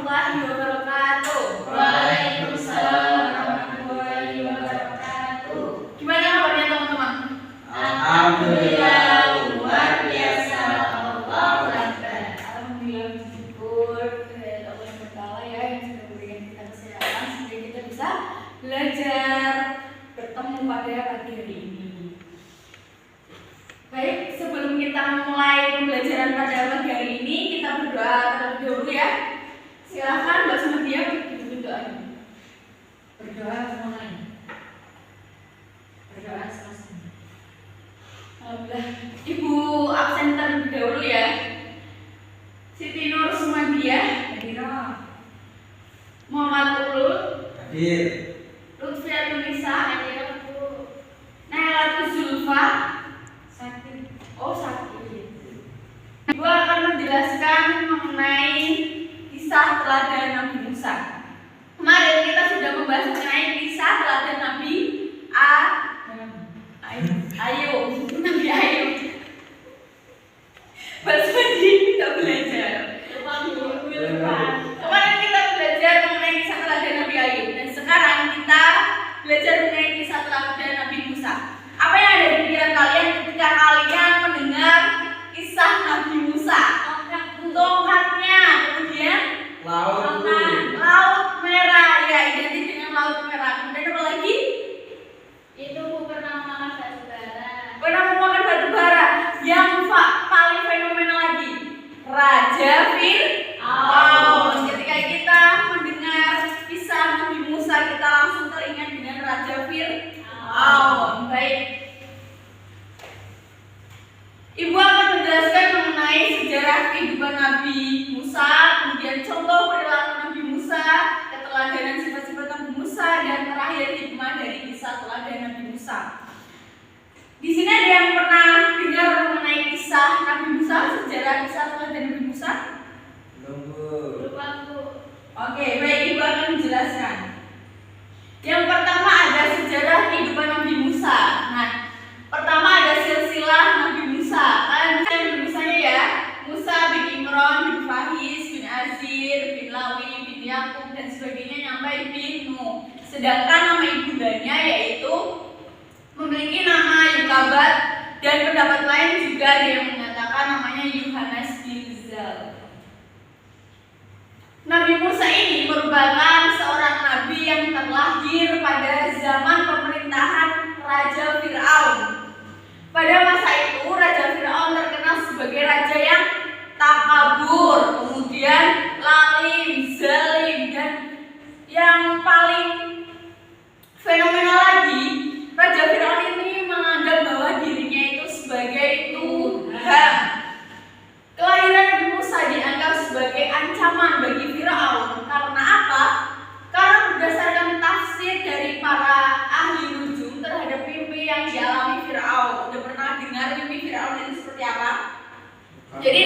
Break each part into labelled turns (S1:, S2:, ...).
S1: warahmatullahi wabarakatuh.
S2: Waalaikumsalam warahmatullahi wabarakatuh.
S1: Gimana kabarnya teman-teman?
S2: Alhamdulillah, luar biasa. Allahu Akbar.
S1: Alhamdulillah bersyukur kepada Allah yang berkala ya yang sudah memberikan kita kesehatan sehingga kita bisa belajar bertemu pada pagi hari ini. Baik, sebelum kita memulai pembelajaran pada pagi hari ini, kita berdoa terlebih dahulu ya. Silakan Mbak Sumadia berdoa. Berdoa mulai. Berdoa selesai. Alhamdulillah. Ibu absen terlebih dahulu ya. Siti Nur Sumadia hadir. Muhammad Ulul
S2: Hadir.
S1: Lutfiatul Nisa hadir. Nailatul Zulfa sakit. Oh sakit. Ibu akan menjelaskan mengenai kisah teladan Nabi Musa. Kemarin kita sudah membahas mengenai kisah teladan Nabi Ayub. Nabi Ayub. Basmadi kita belajar. Kemarin kita belajar mengenai kisah teladan Nabi Ayub dan sekarang kita belajar mengenai kisah teladan Nabi Musa. Apa yang ada di pikiran kalian ketika kalian mendengar kisah Nabi Musa? Tongkatnya, kemudian
S2: Laut.
S1: laut merah, ya identik dengan laut merah. Kemudian apa lagi?
S2: Itu pernah makan batu bara.
S1: Pernah memakan batu bara. Yang paling fenomenal lagi, Raja Fir'aun. Ketika kita mendengar kisah Nabi Musa, kita langsung teringat dengan Raja Fir'aun. Baik. Ibu akan menjelaskan mengenai sejarah kehidupan Nabi Musa, kemudian contoh perilaku Nabi Musa, keteladanan sifat-sifat Nabi Musa, dan terakhir hikmah dari kisah teladan Nabi Musa. Di sini ada yang pernah dengar mengenai kisah Nabi Musa, sejarah kisah teladan Nabi Musa?
S2: Belum.
S1: Oke, baik, Ibu akan menjelaskan. Yang pertama ada sejarah kehidupan Nabi Musa. Nah, pertama ada silsilah Nabi Musa. Kalian bisa Nabi Musanya ya. Musa bin Imran bin Fahis bin Azir bin Lawi bin Yakub dan sebagainya sampai bin Nuh. Sedangkan nama ibundanya yaitu memiliki nama Yukabat dan pendapat lain juga ada yang mengatakan namanya Yohanes bin Zal. Nabi Musa ini merupakan seorang nabi yang terlahir pada zaman pemerintahan Raja Fir'aun. Pada masa itu Raja Fir'aun terkenal sebagai raja yang takabur, kemudian lalim, zalim, dan yang paling fenomenal lagi, Raja Fir'aun ini menganggap bahwa dirinya itu sebagai Tuhan. Kelahiran Nabi Musa dianggap sebagai ancaman bagi Fir'aun. Karena apa? Karena berdasarkan tafsir dari para ahli nujum terhadap mimpi yang dialami Fir'aun. Udah pernah dengar mimpi Fir'aun itu seperti apa? Jadi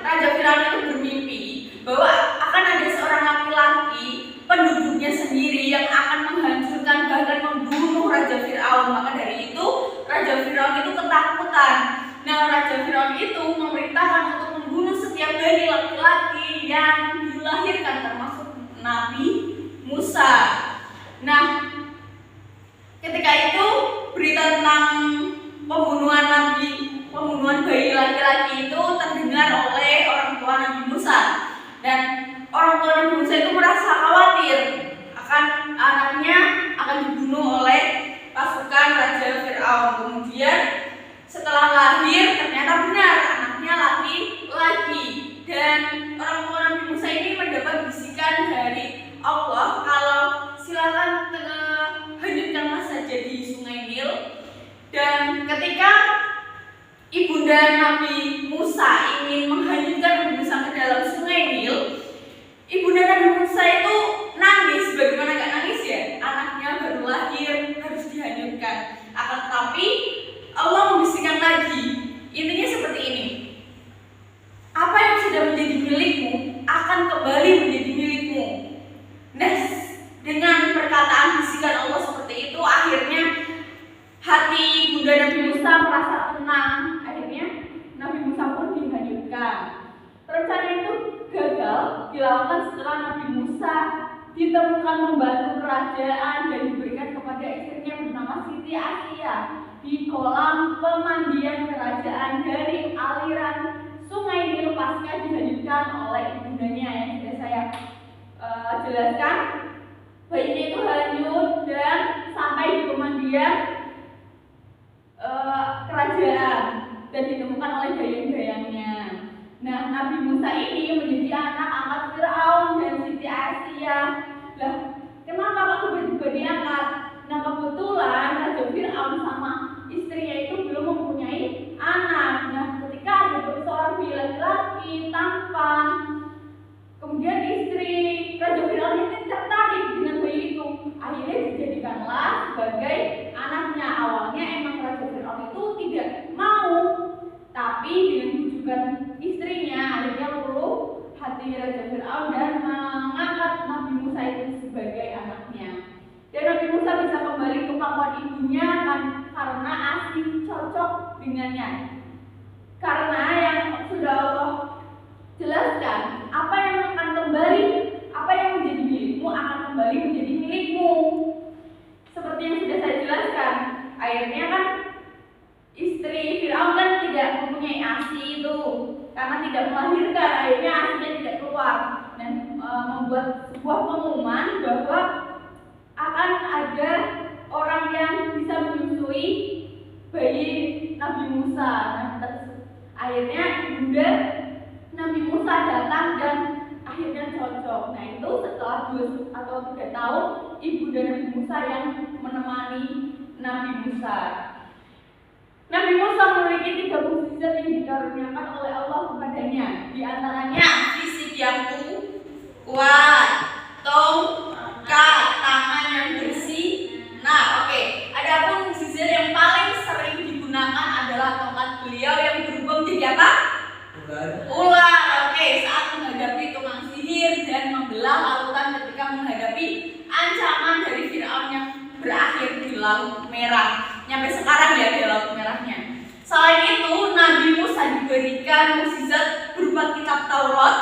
S1: Raja Fir'aun itu bermimpi bahwa akan ada seorang laki-laki penduduknya sendiri yang akan menghancurkan bahkan membunuh Raja Fir'aun. Maka dari itu Raja Fir'aun itu ketakutan. Nah, Raja Fir'aun itu memerintahkan untuk membunuh setiap bayi laki-laki yang dilahirkan termasuk Nabi Musa. Nah, ketika itu berita tentang pembunuhan bayi laki-laki itu terdengar oleh orang tua Nabi Musa. Dan orang tua Nabi Musa itu merasa khawatir akan anaknya akan dibunuh oleh pasukan Raja Fir'aun. Kemudian setelah lahir ternyata benar anaknya laki-laki, dan orang tua Nabi Musa ini mendapat bisikan dari Allah kalau silakan hanyutkanlah saja di Sungai Nil. Dan ketika ibunda Nabi Musa ingin menghanyutkan Nabi Musa ke dalam Sungai Nil, ibunda Nabi Musa itu nangis. Bagaimana gak nangis ya? Anaknya baru lahir harus dihanyutkan. Akan tetapi Allah membisikkan lagi. Intinya seperti ini. Apa yang sudah menjadi milikmu dilakukan setelah Nabi Musa ditemukan membantu kerajaan dan diberikan kepada istrinya bernama Siti Asia di kolam pemandian kerajaan dari aliran Sungai Nil pasca dihanyutkan oleh ibundanya. Yang sudah saya jelaskan, bayinya itu hanyut dan sampai di pemandian kerajaan dan ditemukan oleh dayang-dayangnya. Nah, Nabi Musa ini menjadi anak angkat Firaun dan Siti Asia. Lah, kenapa kok tiba-tiba diangkat? Nah, kebetulan Raja Firaun sama istrinya itu belum mempunyai anak. Nah, ketika ada seorang bayi laki-laki tampan, kemudian istri Raja Firaun ini tertarik dengan bayi itu. Akhirnya dijadikanlah sebagai anaknya. Awalnya emang Raja Firaun itu tidak mau, tapi dengan bujukan istrinya akhirnya luluh hati Raja Firaun dan mengangkat Nabi Musa itu sebagai anaknya. Dan Nabi Musa bisa kembali ke pangkuan ibunya karena asih cocok dengannya. Karena yang sudah Allah jelaskan, apa yang akan kembali, apa yang menjadi milikmu akan kembali menjadi milikmu. Seperti yang sudah saya jelaskan, akhirnya kan istri Firaun kan tidak mempunyai ASI itu karena tidak melahirkan, akhirnya ASI-nya tidak keluar dan membuat sebuah pengumuman bahwa akan ada orang yang bisa menyusui bayi Nabi Musa. Nah, akhirnya ibunda Nabi Musa datang dan akhirnya cocok. Nah, itu setelah 2 atau 3 tahun ibunda Nabi Musa yang menemani Nabi Musa. Nabi Musa memiliki 3 mukjizat yang dikaruniakan oleh Allah kepadanya. Di antaranya fisik yang kuat, tongkat, tangan yang bersih. Nah, oke. Adapun mukjizat yang paling sering digunakan adalah tongkat beliau yang berubah menjadi apa? Ular. Oke, saat menghadapi tukang sihir dan membelah lautan ketika menghadapi ancaman dari Firaun yang berakhir di Laut Merah. Nyampe sekarang ya di Laut Merahnya. Selain itu, Nabi Musa diberikan mukjizat berupa kitab Taurat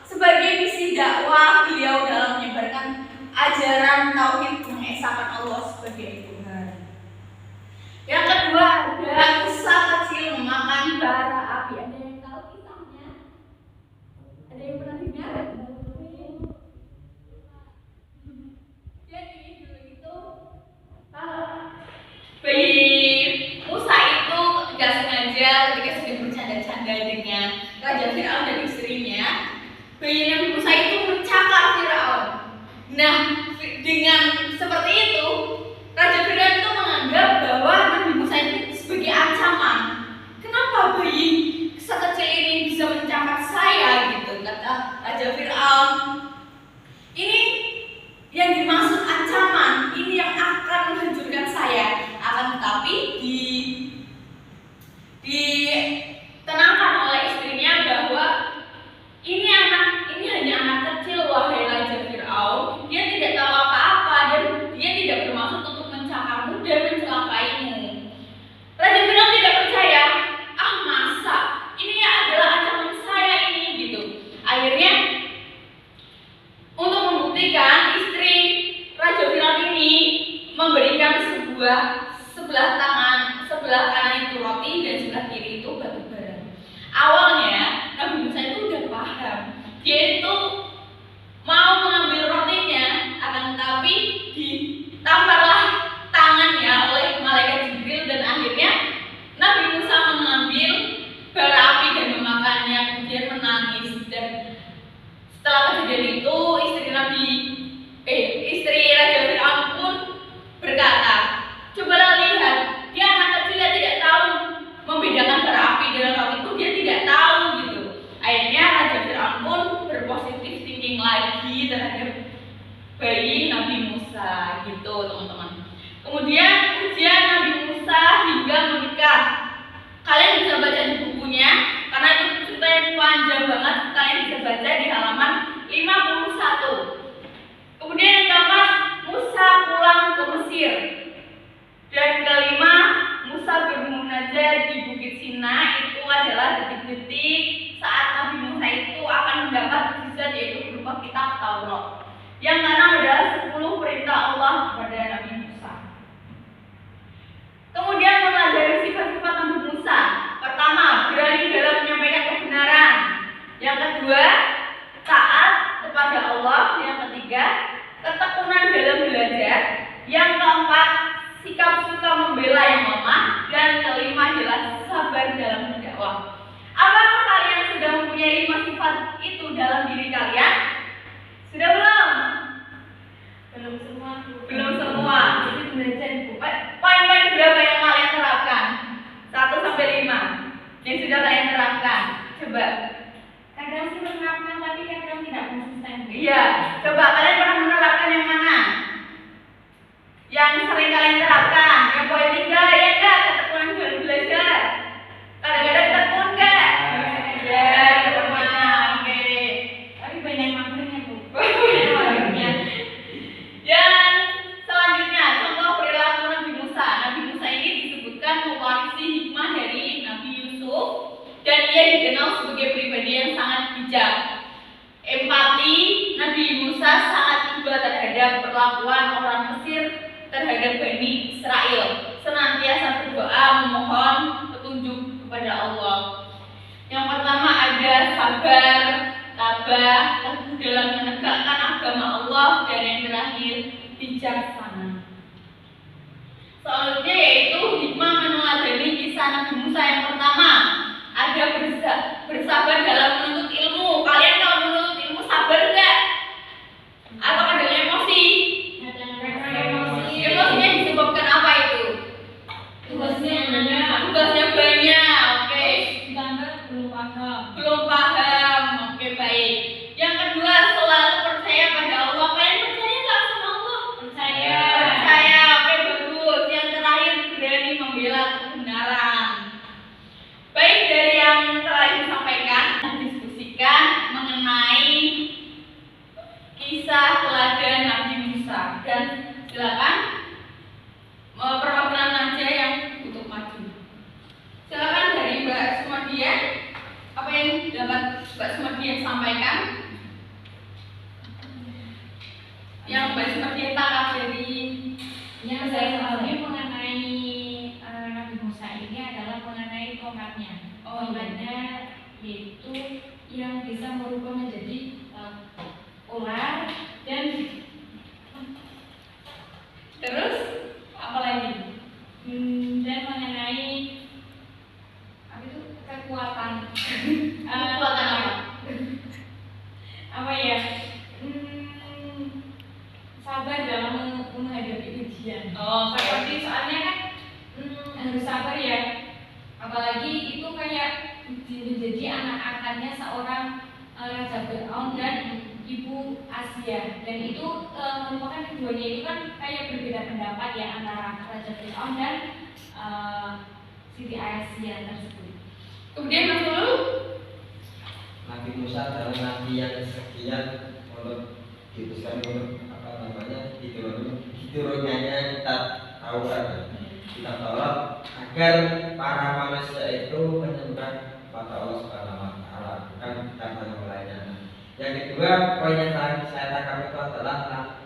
S1: sebagai misi dakwah beliau dalam menyebarkan ajaran tauhid mengesahkan Allah sebagai Tuhan. Yang kedua, ada Musa kecil memakan bara api. Ada yang tahu kisahnya? Ada yang pernah dengar? Jadi dulu itu bayi Musa itu tidak sengaja ketika sedang bercanda-canda dengan Raja Firaun dan istrinya, bayi Nabi Musa itu mencakar Firaun. Nah, dengan seperti itu Raja Firaun itu menganggap bahwa Nabi Musa itu sebagai ancaman. Kenapa bayi sekecil ini bisa mencakar saya gitu, kata Raja Firaun. Ini yang dimaksud ancaman, ini yang akan menghancurkan saya. Akan tetapi ditenangkan oleh istrinya bahwa ini hanya anak kecil, wahai Raja Firaun. Dia tidak tahu apa-apa dan dia tidak bermaksud untuk mencakarmu dan mencelakaimu. Raja Firaun tidak percaya. Masa ini adalah ancaman saya ini gitu. Akhirnya untuk membuktikan, istri Raja Firaun ini memberikan sebelah kanan itu roti dan sebelah kiri itu batu bara. Awalnya Nabi Musa itu udah paham, dia itu mau mengambil rotinya, akan tetapi ditamparlah tangannya oleh malaikat Jibril dan akhirnya Nabi Musa mengambil bara api dan memakannya, kemudian menangis. Dan setelah kejadian itu istri Raja Firaun pun berkata, cobalah lihat, dia anak kecil yang tidak tahu membedakan bara api dengan roti itu, dia tidak tahu gitu. Akhirnya Raja Firaun pun berpositif thinking lagi terhadap bayi Nabi Musa gitu, teman-teman. Kemudian ujian Nabi Musa hingga menikah. Kalian bisa baca di bukunya, karena itu ceritanya panjang banget. Kalian bisa baca di halaman 51. Kemudian yang keempat, Musa pulang ke Mesir. Dan kelima, Musa bermunajat di Bukit Sina. Itu adalah detik-detik saat Nabi Musa itu akan mendapat mukjizat, yaitu berupa Taurat. Yang keenam adalah 10 perintah Allah kepada Nabi Musa. Kemudian mempelajari sifat-sifat Nabi Musa. Pertama, berani dalam menyampaikan kebenaran. Yang kedua, taat kepada Allah. Yang ketiga, ketekunan dalam belajar. Yang keempat, sikap suka membela yang lemah. Dan kelima adalah sabar dalam berdakwah. Apakah kalian sudah mempunyai 5 sifat itu dalam diri kalian? Sudah belum?
S2: Belum semua.
S1: Belum semua. Jadi belajar ibu. Poin-poin berapa yang kalian terapkan? 1 sampai 5 yang sudah kalian terapkan. Coba.
S2: Kadang sih menerapkan tapi kadang tidak konsisten.
S1: Iya. Coba kalian pernah menerapkan yang mana? Yang sering kalian terapkan? Yang poin 3 ya enggak? Ketekunan dalam belajar. Kadang-kadang tekun enggak? Ya, ketemuannya. Oke.
S2: Tapi banyak maknanya Bu.
S1: Yang selanjutnya, contoh perilaku Nabi Musa. Nabi Musa ini disebutkan mewarisi hikmah dari Nabi Yusuf dan ia dikenal sebagai pribadi yang sangat bijak. Empati Nabi Musa sangat iba terhadap perlakuan orang Mesir terhadap Bani Israel. Senantiasa berdoa memohon petunjuk kepada Allah. Yang pertama ada sabar, tabah, teguh dalam menegakkan agama Allah, dan yang terakhir bijaksana. Selanjutnya yaitu hikmah meneladani kisah Nabi Musa. Yang pertama ada bersabar dalam menuntut ilmu. Kalian kalau menuntut ilmu sabar nggak? Atau ada emosi? Emosinya disebabkan apa itu? Tugasnya banyak. Oke.
S2: Ditambah belum paham.
S1: Belum paham. Oke, baik. Yang kedua, selalu percaya pada Allah. Kalian percaya nggak sama Allah?
S2: Percaya.
S1: Percaya. Oke, bagus. Yang terakhir, berani membela kebenaran. Baik, dari yang telah disampaikan, diskusikan mengenai kisah teladan Nabi Musa. Dan silakan perwakilan aja yang untuk maju. Silakan dari Mbak Sumadia. Apa yang dapat Mbak Sumadia sampaikan? Yang Mbak Sumadia tangkap dari
S2: Yang saya ketahui mengenai Nabi Musa ini adalah mengenai tongkatnya. Tongkatnya yaitu yang bisa merubah menjadi ular dan
S1: terus apa lagi?
S2: Dan mengenai apa itu kekuatan
S1: Kekuatan apa?
S2: apa ya sabar dalam menghadapi ujian.
S1: Oh,
S2: Seperti soalnya kan harus sabar ya, apalagi itu kayak menjadi anak angkatnya seorang Raja Fir'aun dan Ibu Asia, dan itu merupakan keduanya itu kan kayak berbeda pendapat ya antara Raja Fir'aun dan Siti Asia tersebut.
S1: Kemudian Mas Lulu?
S3: Nabi Musa adalah nabi yang sekian menurut diputuskan menurut apa namanya diturunkannya kitab Taurat, agar para manusia itu menyembah kepada Allah Subhanahu wa Ta'ala, bukan kitab yang lainnya. Yang kedua, poin yang saya tangkap itu adalah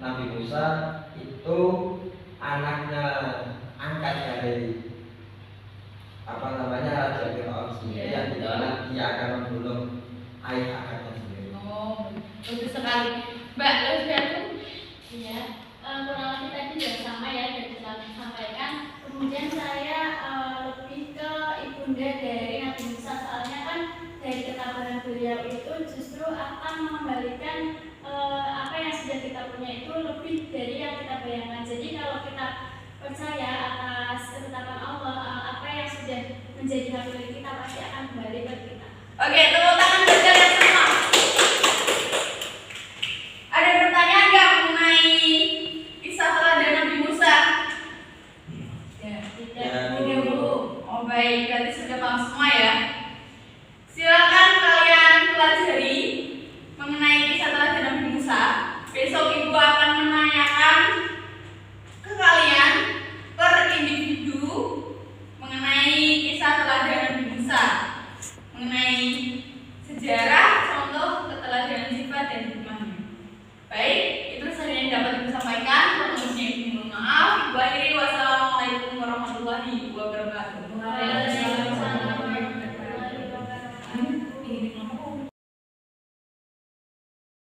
S3: Nabi Musa itu anaknya angkat dari apa namanya Raja Fir'aun sendiri, yang dimana dia akan membunuh ayah angkatnya sendiri.
S1: Oh, bagus sekali. Mbak Lesbiatu?
S2: Iya, kurang lebih tadi juga sama ya yang sudah disampaikan. Kemudian saya lebih ke ibunda dari Nabi Musa, soalnya kan dari ketabahan beliau itu justru akan mengembalikan apa yang sudah kita punya itu lebih dari yang kita bayangkan. Jadi kalau kita percaya atas ketetapan Allah, apa yang sudah menjadi hak milik kita pasti akan kembali ke kita.
S1: Oke, tepuk tangan buat kalian semua. Ada pertanyaan nggak mengenai kisah teladan Nabi Musa? Ya, tidak dulu. Oh baik, berarti sudah paham semua ya. Silakan kalian pelajari mengenai kisah teladan Nabi Musa. Besok ibu akan menanyakan ke kalian per individu mengenai kisah teladan Nabi Musa, mengenai warahmatullahi wabarakatuh.